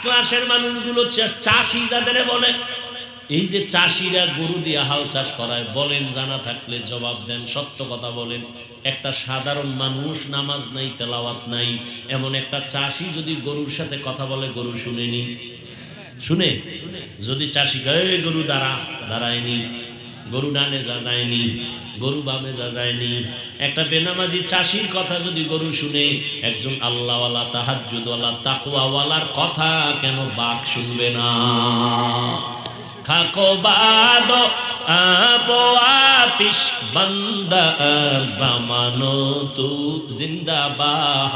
ক্লাসের মানুষগুলো চাষি যাদের বলে, এই যে চাষিরা গরু দিয়ে হাল চাষ করায়, বলেন জানা থাকলে জবাব দেন, সত্য কথা বলেন। একটা সাধারণ মানুষ, নামাজ নাই, তেলাওয়াত নাই, এমন একটা চাষি যদি গরুর সাথে কথা বলে, গরু শুনেনি? শুনে? যদি চাষি গায়ে গরু দাঁড়ায়নি, গরু ডানে যা যায়নি, গরু বামে যা যায়নি, একটা বেনামাজি চাষির কথা যদি গরু শুনে, একজন আল্লাহওয়ালা, তাহাজ্জুদওয়ালা, তাকওয়াওয়ালার কথা কেন বাঘ শুনবে না? খাকো বাদ আবো আতিশ বান্দা বামানো তু জিন্দাবাহ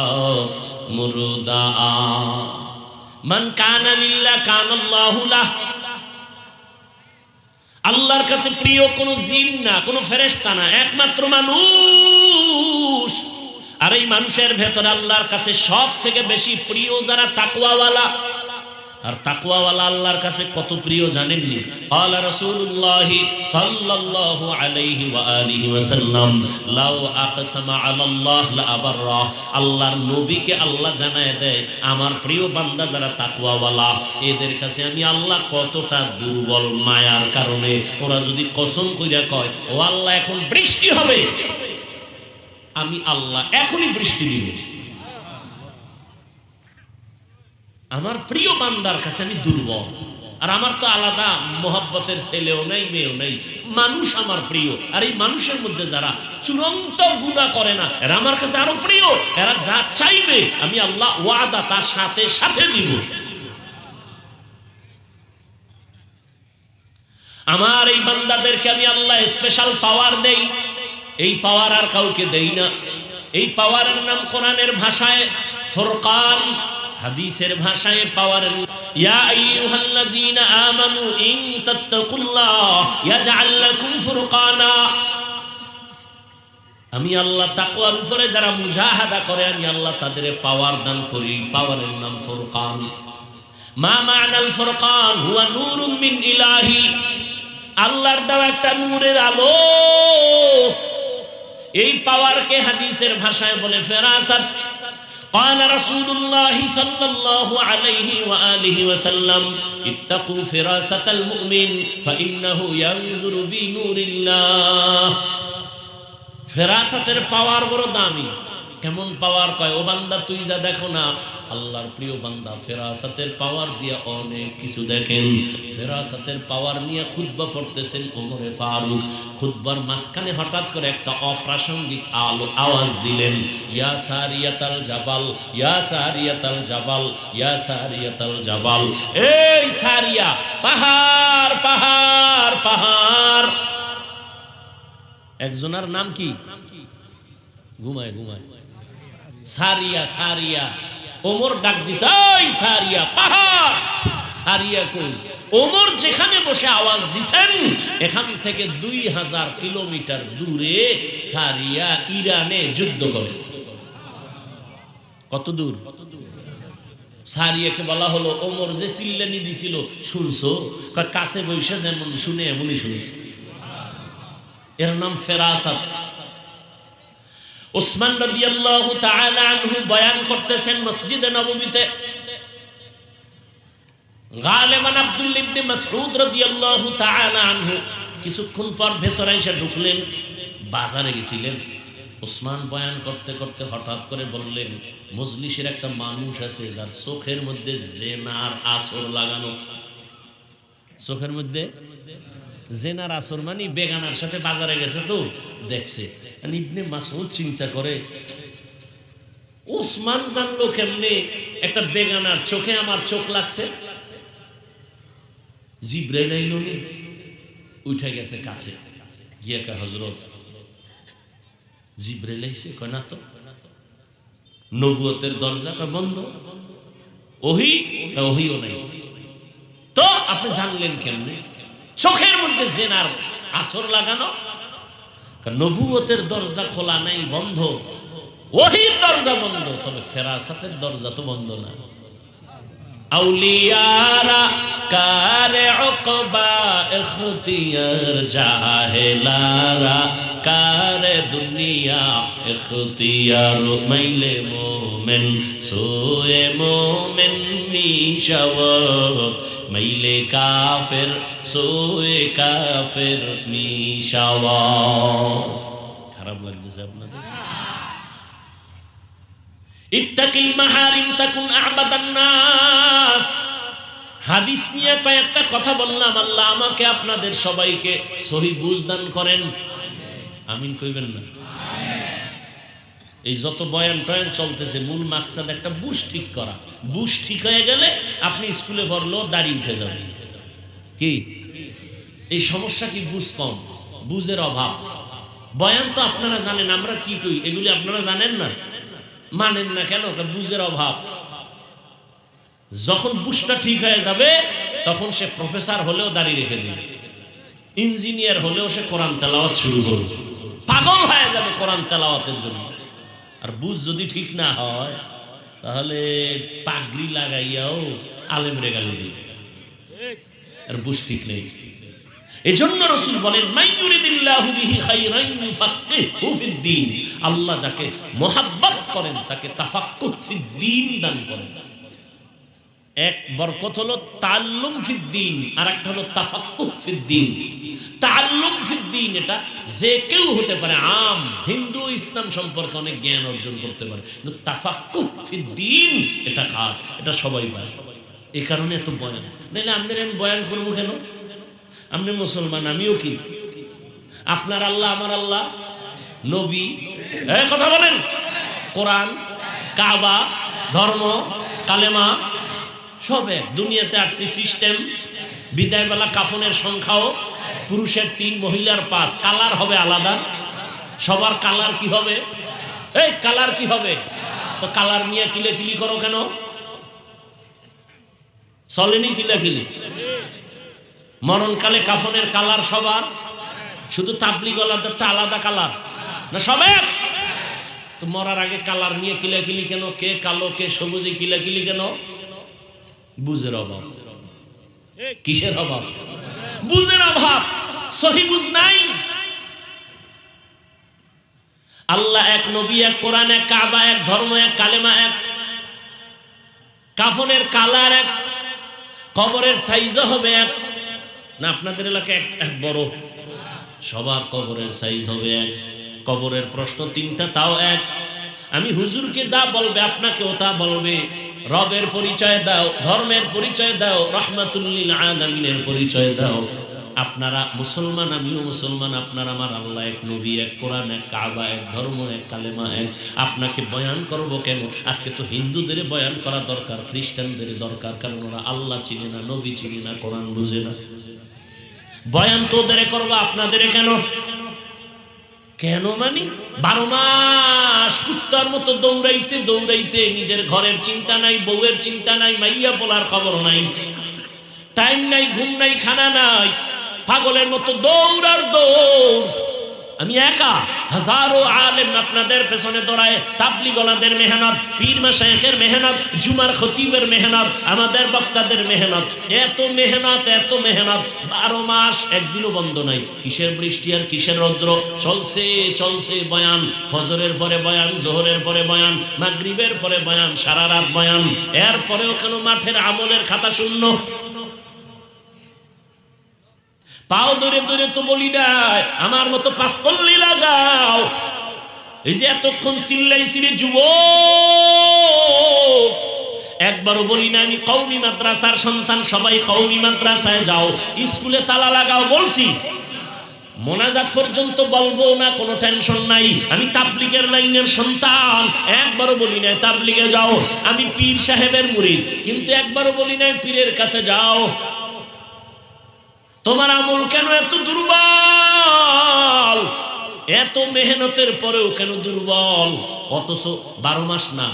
মুরদা মান কানা লিল্লাহ কানাল্লাহু লাহ। আল্লাহর কাছে প্রিয় কোন জিন না, কোন ফেরেশতা না, একমাত্র মানুষ। আর এই মানুষের ভেতরে আল্লাহর কাছে সব থেকে বেশি প্রিয় যারা তাকওয়াওয়ালা। আর তাকওয়াওয়ালা আল্লাহর কাছে কত প্রিয় জানেননি? ক্বালা রাসূলুল্লাহ সাল্লাল্লাহু আলাইহি ওয়া আলিহি ওয়াসাল্লাম লাউ আকসামা আলাল্লাহ লা আবাররা। আল্লাহর নবীকে আল্লাহ জানায় দেয়, আমার প্রিয় বান্দা যারা তাকওয়াওয়ালা, এদের কাছে আমি আল্লাহ কতটা দুর্বল মায়ার কারণে ওরা যদি কসম কইরা কয়, ও আল্লাহ এখন বৃষ্টি হবে, আমি আল্লাহ এখনই বৃষ্টি দিব। আমার প্রিয় বান্দার কাছে আমি দুর্বল। আর আমার তো আলাদা মোহাব্বতের ছেলেও নাই, মেয়েও নাই, মানুষ আমার প্রিয়। আর এই মানুষের মধ্যে যারা চূড়ান্ত গুনাহ করে না, এরা আমার কাছে আরো প্রিয়। এরা যা চাইবে আমি আল্লাহ ওয়াদা তার সাথে সাথে দিব। আমার এই বান্দাদেরকে আমি আল্লাহ স্পেশাল পাওয়ার দেই। এই পাওয়ার আর কাউকে দেই না। এই পাওয়ারের নাম কোরআনের ভাষায় ফুরকান, হাদিসের ভাষায় পাওয়ারের ইয়া আইয়ুহাল্লাযীনা আমানু ইন তাত্তাকুল্লাহ ইয়াজআল লাকুম ফুরকানা। আমি আল্লাহ তাকওয়ার উপরে যারা মুজাহাদা করে, আমি আল্লাহ তাদের পাওয়ার দান করি। পাওয়ারের নাম ফুরকান। মা মা'নাল ফুরকান হুয়া নূরুম মিন ইলাহি। আল্লাহর দেওয়া একটা নূরের আলো। এই পাওয়ারকে হাদিসের ভাষায় বলে ফেরাসাত। قال رسول الله صلى الله عليه وآله وسلم اتقوا فراسة المؤمن فإنه ينظر بنور الله। ফেরাসাতের পাওয়ার বড় দামি। কেমন পাওয়ার? কয়, ও বান্দা তুই যা দেখো না, আল্লাহর প্রিয় বান্দা ফেরাসাতের পাওয়ার দিয়ে অনেক কিছু দেখেন। ফেরাসাতের পাওয়ার নিয়ে খুতবা পড়তেছেন ওমরে ফারুক। খুতবার মাঝখানে হঠাৎ করে একটা অপ্রাসঙ্গিক আওয়াজ দিলেন, ইয়া সারিয়াতাল জাবাল, ইয়া সারিয়াতাল জাবাল, ইয়া সারিয়াতাল জাবাল। এই সারিয়া, পাহাড় পাহাড় পাহাড়। একজনের নাম কি? ঘুমায় ঘুমায় সারিয়া, সারিয়া। ওমর ডাক দিছে, ওই সারিয়া, পাহাড়। সারিয়া কই? ওমর যেখানে বসে আওয়াজ দিছেন, এখান থেকে 2000 কিলোমিটার দূরে সারিয়া ইরানে যুদ্ধ করে। কত দূর? সারিয়াকে বলা হলো, ওমর যে চিল্লানি দিছিল শুনছো? কাছে বসে যেমন শুনে এমনই শুনছি। এর নাম ফেরাসাত। উসমান রাদিয়াল্লাহু তাআলা আনহু বয়ান করতেছেন মসজিদে নববীতে। গালেবান আব্দুল্লাহ ইবনে মাসউদ রাদিয়াল্লাহু তাআলা আনহু কিছুক্ষণ পর ভেতরে এসে ঢুকলেন। বাজারে গেছিলেন। উসমান বয়ান করতে করতে হঠাৎ করে বললেন, মজলিসের একটা মানুষ আছে যার চোখের মধ্যে জেনার আসর লাগানো। চোখের মধ্যে জেনার আসর মানে বেগানার সাথে বাজারে গেছে তো দেখছে। ইবনে মাসউদ চিন্তা করে, ওসমান জানলো কেমনে একটা বেগানার চোখে আমার চোখ লাগছে? জিবরাইল আইলো, উঠে গেছে কাছে গিয়ে কয়, হযরত জিবরাইল আইছে। কয় না তো, নবুয়তের দরজাটা বন্ধ, ওহিও নাই। তো আপনি জানলেন কেমনে? চোখের মধ্যে জেনার আসর লাগানো। নবুয়তের দরজা খোলা নাই, বন্ধ। ওহির দরজা বন্ধ, তবে ফেরাসাতের দরজা তো বন্ধ না। আউলিয়ারা কারে উকবা ইখতিয়ার, জাহেলারা कार दुनिया इख्तियार माइले मोमेन सोए मोमेन मिशावर माइले काफिर सोए काफिर मिशावर। খারাপ লাগতেছে আপনাদের? ইত্তাকিল মাহারিম তাকুন আবাদান নাস। হাদিস নিয়ে কয়েকটা কথা বললাম, আল্লাহ আমাকে আপনাদের সবাইকে সহি বুঝ দান করেন, আমিন কইবেন না? এই যত বয়ান টয়ান চলতেছে মূল মাকসাদ একটা বুঝ ঠিক করা। বুঝ ঠিক হয়ে গেলে আপনি স্কুলে পড়লেও দাড়ি উঠে যাবে। কি এই সমস্যা? কি বুঝ কম, বুঝের অভাব। বয়ান তো আপনারা জানেন, আমরা কি কই এগুলি আপনারা জানেন না, মানেন না কেন? বুঝের অভাব। যখন বুঝটা ঠিক হয়ে যাবে তখন সে প্রফেসর হলেও দাঁড়িয়ে রেখে দিবে, ইঞ্জিনিয়ার হলেও সে কোরআন তেলাওয়াত শুরু করবে, পাগল হয়ে যাবে কোরআন তেলাওয়াতের জন্য। আর বুঝ যদি ঠিক না হয় তাহলে পাগড়ি লাগাইয়াও আলেম রেগালি দিবে, আর বুঝ ঠিক নেই। এজন্য রাসূল বলেন মাইয়ুরিদিল্লাহু বিহি খাইরান ইউফাক্কিহু ফিদ্দীন, আল্লাহ যাকে মোহাব্বত করেন তাকে তাফাক্কুহ ফিদ্দীন দান করেন। এক বরকত হলো তাআল্লুম ফিদ্দীন, আর একটা হলো তাফাক্কুহ ফিদ্দীন। তাআল্লুম ফিদ্দীন এটা যে কেউ হতে পারে, আম হিন্দু ইসলাম সম্পর্কে অনেক জ্ঞান অর্জন করতে পারে, কিন্তু তাফাক্কুহ ফিদ্দীন এটা খাস, এটা সবাই পায়। এই কারণে এত বয়ান। নাহলে আপনার আমি বয়ান করবো কেন? আপনি মুসলমান, আমিও কি? আপনার আল্লাহ আমার আল্লাহ, নবী, কথা বলেন, কোরআন, কাবা, ধর্ম, কালেমা সব এক। দুনিয়াতে আসছে সিস্টেম, বিদায় বেলা কাফনের সংখ্যাও পুরুষের 3, মহিলার 5, কালার হবে আলাদা। সবার কালার কি হবে? এই কালার কি হবে? তো কালার নিয়ে কিলেকিলি করো কেন? চলেনি কিলাকিলি? মরণকালে কাফনের কালার সবার, শুধু তাবলীগওয়ালাদেরটা আলাদা কালার না সবের? তো মরার আগে কালার নিয়ে কিলাকিলি কেন? কে কালো কে সবুজে কিলাকিলি কেন? বুঝের অভাব। কিসের অভাব? বুঝের অভাব। সহি বুঝ নাই। আল্লাহ এক, নবী এক, কোরআন এক, কাবা এক, ধর্ম এক, কালেমা এক, কাফনের কালার এক, কবরের সাইজও হবে এক। না আপনাদের এলাকায় এক বড়? সবার কবরের সাইজ হবে এক, কবরের প্রশ্ন 3টা তাও এক। আমি হুজুরকে যা বলবে আপনাকেও তা বলবে। রবের পরিচয় দাও, ধর্মের পরিচয় দাও, রাহমাতুল লিল আলামিনের পরিচয় দাও। আপনারা মুসলমান, আমিও মুসলমান, আপনার আমার আল্লাহ এক, নবী এক, কোরআন এক, কাবা এক, ধর্ম এক, কালেমা এক। আপনাকে বয়ান করব কেন? আজকে তো হিন্দুদের বয়ান করা দরকার, খ্রিস্টানদের দরকার, কারণ ওরা আল্লাহ চিনে না, নবী চিনে না, কোরআন বুঝে না। বয়ান তো ওদের করবো, আপনাদের কেন? কেন মানি? 12 মাস কুত্তার মতো দৌড়াইতে দৌড়াইতে নিজের ঘরের চিন্তা নাই, বউয়ের চিন্তা নাই, মাইয়া পোলার খবর নাই, টাইম নাই, ঘুম নাই, খানা নাই, পাগলের মতো দৌড়ার দৌড়। আমি একা, হাজারো আলেম আপনাদের পেছনে দৌড়ায়, তাবলীগওয়ালাদের মেহনত, পীর মাশায়েখের মেহনত, জুমার খতিবের মেহনত, আমাদের বক্তাদের মেহনত, এত মেহনত, এত মেহনত। 12 মাস একদিনও বন্ধ নাই। কিসের বৃষ্টি আর কিসের রৌদ্র, চলছে চলছে বয়ান। ফজরের পরে বয়ান, জোহরের পরে বয়ান, মাগরিবের পরে বয়ান, সারা রাত বয়ান। এরপরেও কেন মাঠের আমলের খাতা শূন্য? পাও ধরে ধরে তো বলি নাই আমার মতো 5 কল্লি লাগাও। এই যে এতক্ষণ চিল্লাইছি রে যুবক, একবারও বলি না আমি কওমি মাদ্রাসার সন্তান, সবাই কওমি মাদ্রাসায় যাও, স্কুলে তালা লাগাও বলছি? মোনাজাত পর্যন্ত বলবো না, কোনো টেনশন নাই। আমি তাবলীগের লাইনের সন্তান, একবারও বলি নাই তাবলীগে যাও। আমি পীর সাহেবের মুরিদ, কিন্তু একবারও বলি নাই পীরের কাছে যাও। তোমার আমল কেন এত দুর্বল? এত মেহনতের পরেও কেন দুর্বল? অথচ 12 মাস না,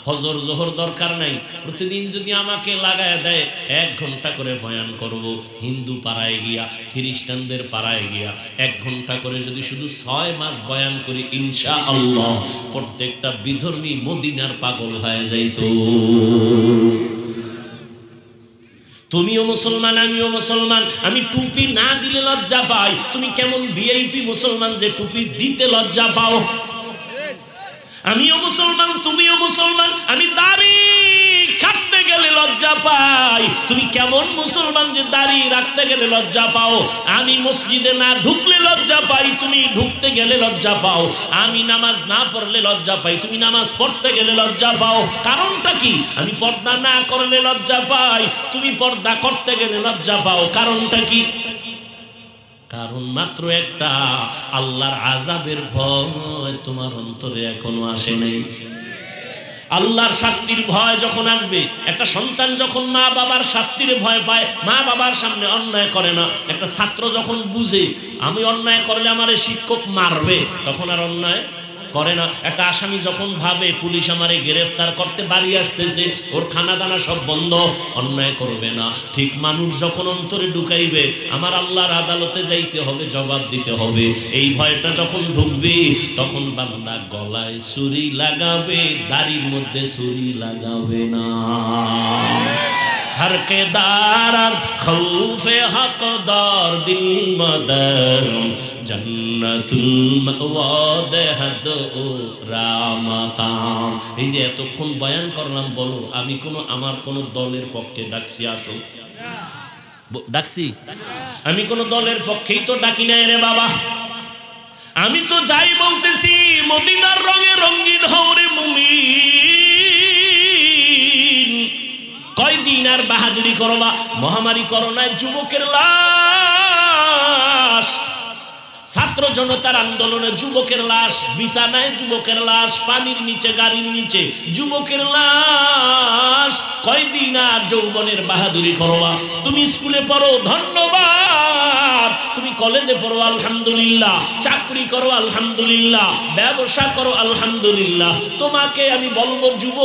ফজর জোহর দরকার নাই, প্রতিদিন যদি আমাকে লাগায় দেয় 1 ঘন্টা করে বয়ান করব। হিন্দু পাড়ায় গিয়া, খ্রিস্টানদের পাড়ায় গিয়া 1 ঘন্টা করে যদি শুধু 6 মাস বয়ান করি, ইনশাআল্লাহ প্রত্যেকটা বিধর্মী মদিনার পাগল হয়ে যাইতো। তুমিও মুসলমান, আমিও মুসলমান। আমি টুপি না দিলে লজ্জা পাই, তুমি কেমন ভিআইপি মুসলমান যে টুপি দিতে লজ্জা পাও? আমিও মুসলমান, তুমিও মুসলমান। আমি দাড়ি কাটতে গেলে লজ্জা পাই, তুমি কেমন মুসলমান যে দাড়ি রাখতে গেলে লজ্জা পাও? আমি মসজিদে না ঢুকলে লজ্জা পাই, তুমি ঢুকতে গেলে লজ্জা পাও। আমি নামাজ না পড়লে লজ্জা পাই, তুমি নামাজ পড়তে গেলে লজ্জা পাও। কারণটা কি? আমি পর্দা না করলে লজ্জা পাই, তুমি পর্দা করতে গেলে লজ্জা পাও। কারণটা কি? কারণ মাত্র একটা, আল্লাহর আযাবের ভয় তোমার অন্তরে এখনো আসে নাই। আল্লাহর শাস্তির ভয় যখন আসবে, একটা সন্তান যখন মা বাবার শাস্তির ভয় পায়, মা বাবার সামনে অন্যায় করে না। একটা ছাত্র যখন বুঝে আমি অন্যায় করলে আমারে শিক্ষক মারবে, তখন আর অন্যায় করে না। একটা আসামি যখন ভাবে পুলিশ আমারে গ্রেফতার করতে বাড়ি আসতেছে, ওর খানা দানা সব বন্ধ, অন্যায় করবে না। ঠিক মানুষ যখন অন্তরে ঢুকাইবে আমার আল্লাহর আদালতে যাইতে হবে, জবাব দিতে হবে, এই ভয়টা যখন ঢুকবে, তখন বান্দা গলায় ছুরি লাগাবে, দাড়ির মধ্যে ছুরি লাগাবে না। हर के दारन खौफे हकदार दिल मदर जन्नतुल मअवाद हद रामकाम। এই যে এতক্ষণ বয়ান করলাম, বলো আমি আমার কোন দলের পক্ষে ডাকছি? আসো ডাকছি? আমি কোন দলের পক্ষেই তো ডাকি নাই রে বাবা। আমি তো যাই বলতেছি, মদিনার রঙে রঙিন হও রে মুমিন। কয়দিন আর বাহাদুরি করবা? মহামারী করোনায় যুবকের লাশ, ছাত্র জনতার আন্দোলনে যুবকের লাশ, বিছানায় যুবকের লাশ, পানির নিচে, গাড়ির নিচে যুবকের লাশ। কয়দিন আর যৌবনের বাহাদুরি করবা? তুমি স্কুলে পড়ো, ধন্যবাদ। তুমি কলেজে পড়ো, আলহামদুলিল্লাহ। চাকরি করো, আলহামদুলিল্লাহ। ব্যবসা করো, আলহামদুলিল্লাহ। তোমাকে আমি বলবো যুবক,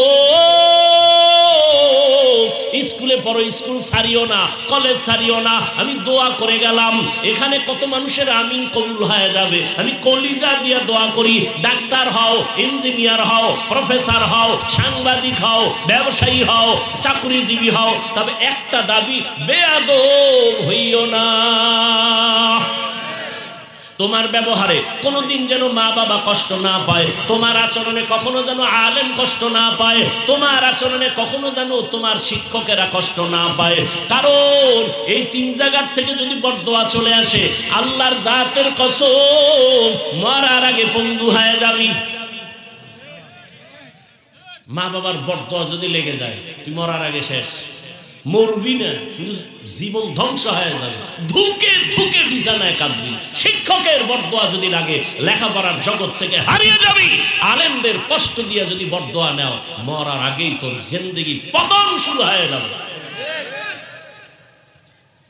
স্কুলে পড়ো, স্কুল ছাড়িও না, কলেজ ছাড়িও না। আমি দোয়া করে গেলাম, এখানে কত মানুষের আমিন কবুল হয়ে যাবে। আমি কলিজা দিয়ে দোয়া করি, ডাক্তার হও, ইঞ্জিনিয়ার হও, প্রফেসর হও, সাংবাদিক হও, ব্যবসায়ী হও, চাকরিজীবী হও, তবে একটা দাবি, বেয়াদব হইও না। তোমার ব্যবহারে কোনোদিন যেন মা বাবা কষ্ট না পায়, তোমার আচরণে কখনো যেন আলেম কষ্ট না পায়, তোমার আচরণে কখনো যেন তোমার শিক্ষকেরা কষ্ট না পায়। কারণ এই তিন জায়গার থেকে যদি বরদোয়া চলে আসে, আল্লাহর জাতের কসম, মরার আগে পঙ্গু হয়ে যাবি। মা বাবার বরদোয়া যদি লেগে যায়, তুই মরার আগে শেষ। মরবি না, কিন্তু জীবন ধ্বংস হয়ে যাবে, ধুকে ধুকে বিছানায় কাঁদবি। শিক্ষকের বরদোয়া যদি লাগে, লেখাপড়ার জগৎ থেকে হারিয়ে যাবি। আলেমদের কষ্ট দিয়ে যদি বরদোয়া নাও, মরার আগেই তোর জিন্দেগি পতন শুরু হয়ে যাবে।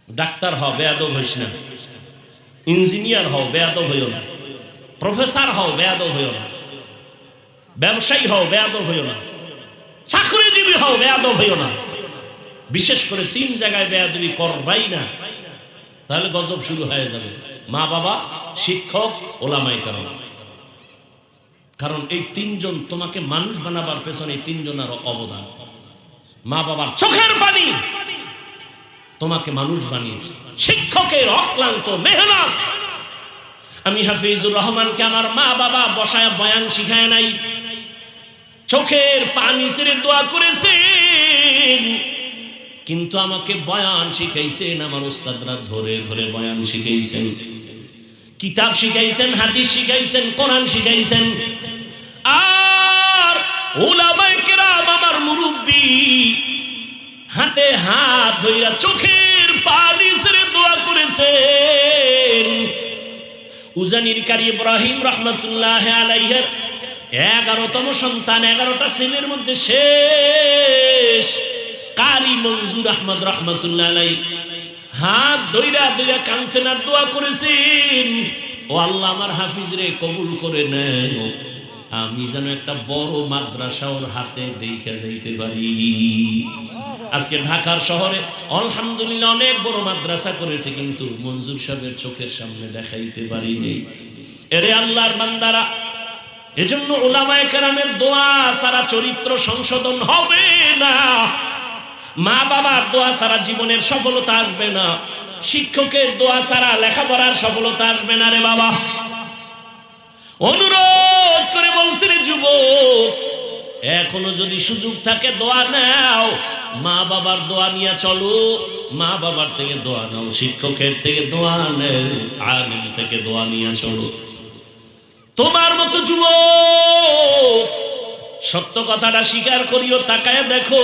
ডাক্তার হও, বেয়াদব হইস না। ইঞ্জিনিয়ার হও, বেয়াদব হইও না। প্রফেসর হও, বেয়াদব হইও না। ব্যবসায়ী হও, বেয়াদব হইও না। চাকরিজীবী হও, বেয়াদব হইও না। বিশেষ করে তিন জায়গায় বেয়াদবি করবাই না, তাহলে গজব শুরু হয়ে যাবে। মা বাবা, শিক্ষক, ওলামায়ে কেরাম। কারণ এই তিনজন তোমাকে মানুষ বানাবার পেছনে এই তিনজনের অবদান। মা বাবার চোখের পানি তোমাকে মানুষ বানিয়েছে, শিক্ষকের অক্লান্ত মেহনত। আমি হাফিজুর রহমানকে আমার মা বাবা বসায় বয়ান শিখায় নাই, চোখের পানি ছেড়ে দোয়া করেছেন, কিন্তু আমাকে বয়ান শিখাইছেন। আমার উস্তাদরা ধরে ধরে বয়ান শিখাইছেন, কিতাব শিখাইছেন, হাদিস শিখাইছেন, কোরআন শিখাইছেন। আর উলামায়ে কেরাম, আমার মুরব্বি, হাতে হাত ধইরা চোখের পানি ছেড়ে দোয়া করেছেন। উজানির কারি ইব্রাহিম রহমাতুল্লাহ আলাইহির 11তম সন্তান, 11টা ছেলের মধ্যে শেষ কারি মনজুর আহমদ রহমাতুল্লাহ আলাইহি হাত ধইরা ধইরা কাঁদছেন আর দোয়া করেছেন, ও আল্লাহ আমার হাফিজ রে কবুল করে নেও, আমি যেন একটা বড় মাদ্রাসা ওর হাতে দেখে যাইতে পারি। আজকে ঢাকার শহরে আলহামদুলিল্লাহ অনেক বড় মাদ্রাসা করেছে, কিন্তু মনজুর সাহেবের চোখের সামনে দেখাইতে পারিনি। এরে আল্লাহর বান্দারা, এজন্য উলামায়ে কেরামের দোয়া ছাড়া চরিত্র সংশোধন হবে না। মা বাবার দোয়া ছাড়া জীবনের সফলতা আসবে না, শিক্ষকের দোয়া ছাড়া লেখাপড়ার সফলতা আসবে না রে বাবা। অনুরোধ করে বলছি রে যুবক, এখনো যদি সুযোগ থাকে দোয়া নাও, মা বাবার দোয়া নিয়ে চলো, মা বাবার থেকে দোয়া নাও, শিক্ষকের থেকে দোয়া নাও, আলেম থেকে দোয়া নিয়ে চলো। তোমার মতো যুবক সত্য কথাটা স্বীকার করিও, তাকায় দেখো,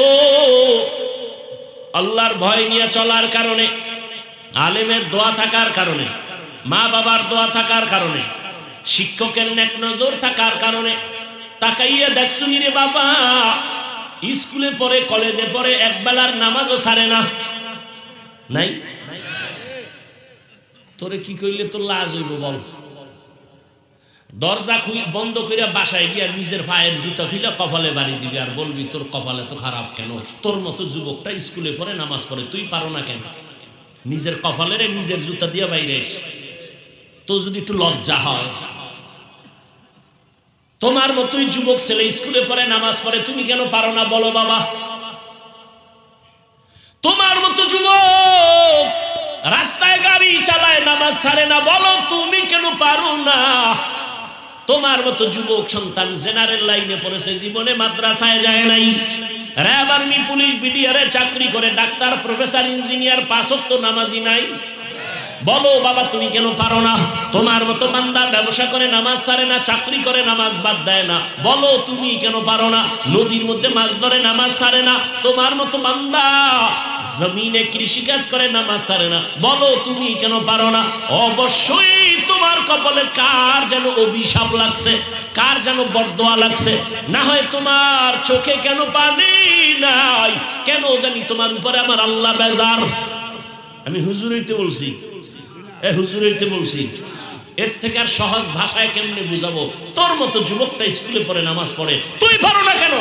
আল্লাহর ভয় নিয়ে চলার কারণে, আলেমের দোয়া থাকার কারণে, মা বাবার দোয়া থাকার কারণে, শিক্ষকের নেক নজর থাকার কারণে তাকাইয়া দেখছো রে বাবা, স্কুলে পড়ে, কলেজে পড়ে, একবেলার নামাজও ছাড়ে না। নাই? তোরে কি কইলে তোর লাজ হইব বল? দরজা বন্ধ করে বাসায় গিয়া নিজের পায়ের জুতা খুলে কপালে বাড়ি দিবি আর বলবি তোর কপালে তো খারাপ কেন? তোর মতো যুবকটা স্কুলে পড়ে, নামাজ পড়ে, তুই পারো না কেন? নিজের কপালের নিজের জুতা দিয়ে বাইরে তো যদি একটু লজ্জা হয়। তোমার মতোই যুবক ছেলে স্কুলে পড়ে, নামাজ পড়ে, তুমি কেন পারো না বলো বাবা? তোমার মতো যুবক রাস্তায় গাড়ি চালায়, নামাজ ছাড়ে না, বলো তুমি কেন পারো না? তোমার মতো যুবক সন্তান জেনারেল লাইনে পড়েছে, জীবনে মাদ্রাসায় যায় নাই, র্যাব, আর্মি, পুলিশ, বিডিআরে চাকরি করে, ডাক্তার, প্রফেসর, ইঞ্জিনিয়ার, 5 ওয়াক্ত নামাজি নাই, বলো বাবা তুমি কেন পারো না? তোমার মতো বান্দা ব্যবসা করে, নামাজ ছাড়ে না, চাকরি করে, নামাজ বাদ দেয় না, বলো তুমি কেন পারো না? নদীর মধ্যে মাছ ধরে, নামাজ ছাড়ে না, তোমার মতো বান্দা জমিনে কৃষিকাজ করে, নামাজ ছাড়ে না, বলো তুমি কেন পারো না? অবশ্যই তোমার কপালে কার যেন অভিশাপ লাগছে, কার যেন বরদোয়া লাগছে, না হয় তোমার চোখে কেন পানি নাই, কেন জানি তোমার উপরে আমার আল্লাহ বেজার। আমি হুজুর হইতে বলছি, হুজুর হইতে বলছি, এর থেকে আর সহজ ভাষায় কেমনে বুঝাবো? তোর মতো যুবকটা স্কুলে পড়ে, নামাজ পড়ে, তুই পারো না কেন?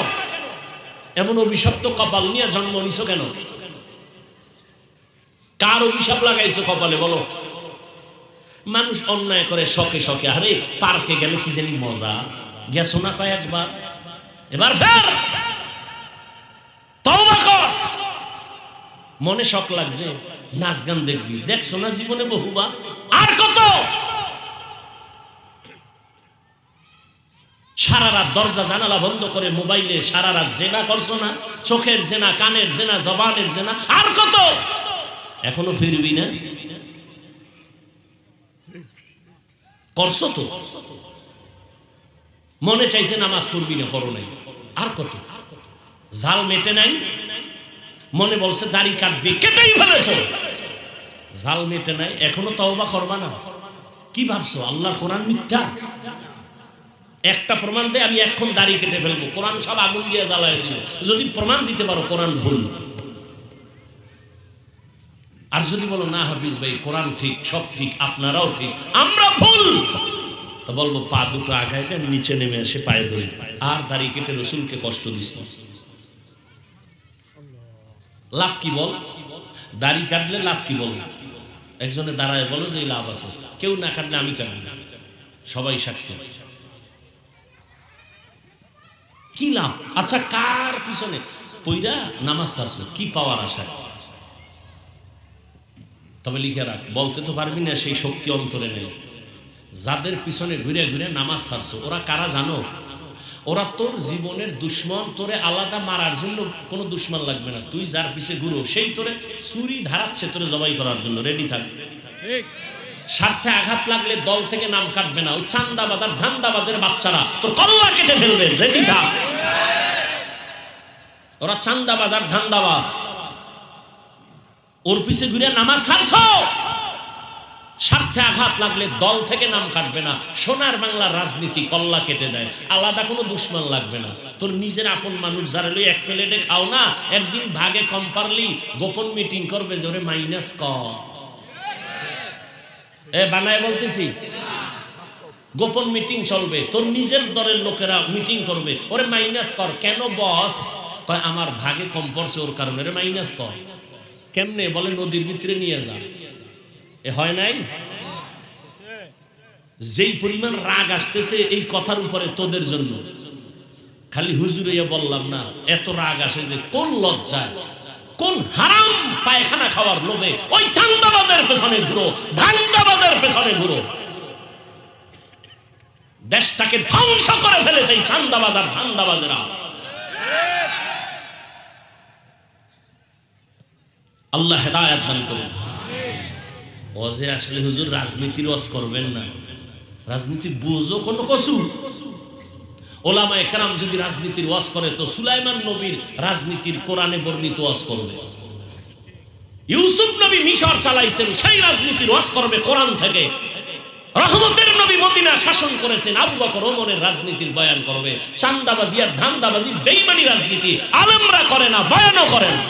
এমন অভিশপ্ত কপাল নিয়ে জন্ম নিছো কেন? কার অভিশাপ লাগাইছো কপালে বলো? মানুষ অন্যায় করে শখে শখে, আরে পার্কে গেলে কি জানি মজা, গেছো না কয়েকবার, এবার ফের তওবা কর। মনে শখ লাগছে, নাচ গান দেখবি, দেখছো না জীবনে বহুবার, আর কত? সারা রাত দরজা জানালা বন্ধ করে মোবাইলে সারা রাত জেনা করছো না? চোখের জেনা, কানের জেনা, জবানের জেনা, আর কত? এখনো ফিরবি না? করছো তো, মনে চাইছে নামাজ পড়বি না, পড়ো নাই, আর কত? জাল মেটে নাই, মনে বলছে দাড়ি কাটবি, কেটেই ফেলেছো, জাল মেটে নাই, এখনো তওবা করবা না? কি ভাবছো আল্লাহর কোরআন মিথ্যা? একটা প্রমাণ দে, আমি এখন দাড়ি কেটে ফেলবো, কোরআন সব আগুন দিয়ে জ্বালায় দিল। যদি প্রমাণ দিতে পারো কোরআন ভুল, আর যদি বলো না হাফিজ ভাই কোরআন ঠিক, সব ঠিক, আপনারাও ঠিক, আমরা ভুল, তো বলবো পা দুটো আগায় দেন, নিচে নেমে এসে পায়ে ধরি, আর দাড়ি কেটে রসুলকে কষ্ট দিস না। লাভ কি বল? দাড়ি কাটলে লাভ কি বল? একজনে দাঁড়ায় বলো যে লাভ আছে, কেউ না কাটলে আমি কাটবো, সবাই সাক্ষী, কি লাভ? আচ্ছা কার পিছনে পইরা নামাজ ছাড়ছো, কি পাওয়ার আশায়? তবে লিখে রাখ, বলতে তো পারবি না, সেই শক্তি অন্তরে নেই। যাদের পিছনে ঘুরে ঘুরে নামাজ ছাড়ছো, ওরা কারা জানো? ওরা তোর জীবনের দুশ্মন, তোরে আলাদা মারার জন্য কোনো দুশ্মন লাগবে না, তুই যার পিছে ঘুরো সেই তোরে ছুরি ধারাচ্ছে তোরে জবাই করার জন্য, রেডি থাক। স্বার্থে আঘাত লাগলে দল থেকে নাম কাটবে না, ওই চান্দাবাজার ধান্দাবাজের বাচ্চারা তোর কল্লা কেটে ফেলবে, রেডি থাক। ওরা চান্দাবাজার ধান্দাবাজ, ওর পিছে ঘুরে নামাজ ছাড়ছো, স্বার্থে আঘাত লাগলে দল থেকে নাম কাটবে না, সোনার বাংলার রাজনীতি কল্লা কেটে দেয়, আলাদা কোনো দুশ্মন লাগবে না। তোর নিজের আপন মানুষ যারা লই এক প্লেটে খাও না, একদিন ভাগে কম পারলি গোপন মিটিং করবে যে ওরে মাইনাস কর, বানায় বলতেছি, গোপন মিটিং চলবে, তোর নিজের দলের লোকেরা মিটিং করবে, ওরে মাইনাস কর। কেন বস? আমার ভাগে কম পড়ছে ওর কারণে, ওরে মাইনাস কর। কেমনে? বলে নদীর ভিতরে নিয়ে যা। এ হয় নাই? যেই পরিমাণ রাগ আসতেছে এই কথার উপরে তোদের জন্য, খালি হুজুরে বললাম না, এত রাগ আসে যে কোন লজ্জায় কোন হারাম পায়খানা খাওয়ার লোভে ওই ধান্দাবাজের পেছনে ঘুরো, ধান্দাবাজের পেছনে ঘুরো। দেশটাকে ধ্বংস করে ফেলেছে এই চান্দাবাজ আর ধান্দাবাজেরা। আল্লাহ হেদায়েত দান করুন। ওয়াজে আসলে হুজুর রাজনীতির ওয়াজ করবেন না, রাজনীতি বুঝো কোনো কসু। ওলামায়ে কেরাম যদি রাজনীতির ওয়াজ করে তো সুলাইমান নবীর রাজনীতির কোরআনে বর্ণিত ওয়াজ করবে। ইউসুফ নবী মিশর চালাইছেন, সেই রাজনীতির ওয়াজ করবে কোরআন থেকে। রহমতের নবী মদিনা শাসন করেছেন, আবু বকর ওমরের রাজনীতির বয়ান করবে। চান্দাবাজি আর ধান্দাবাজি বেঈমানি রাজনীতি আলেমরা করে না, বয়ানও করে না।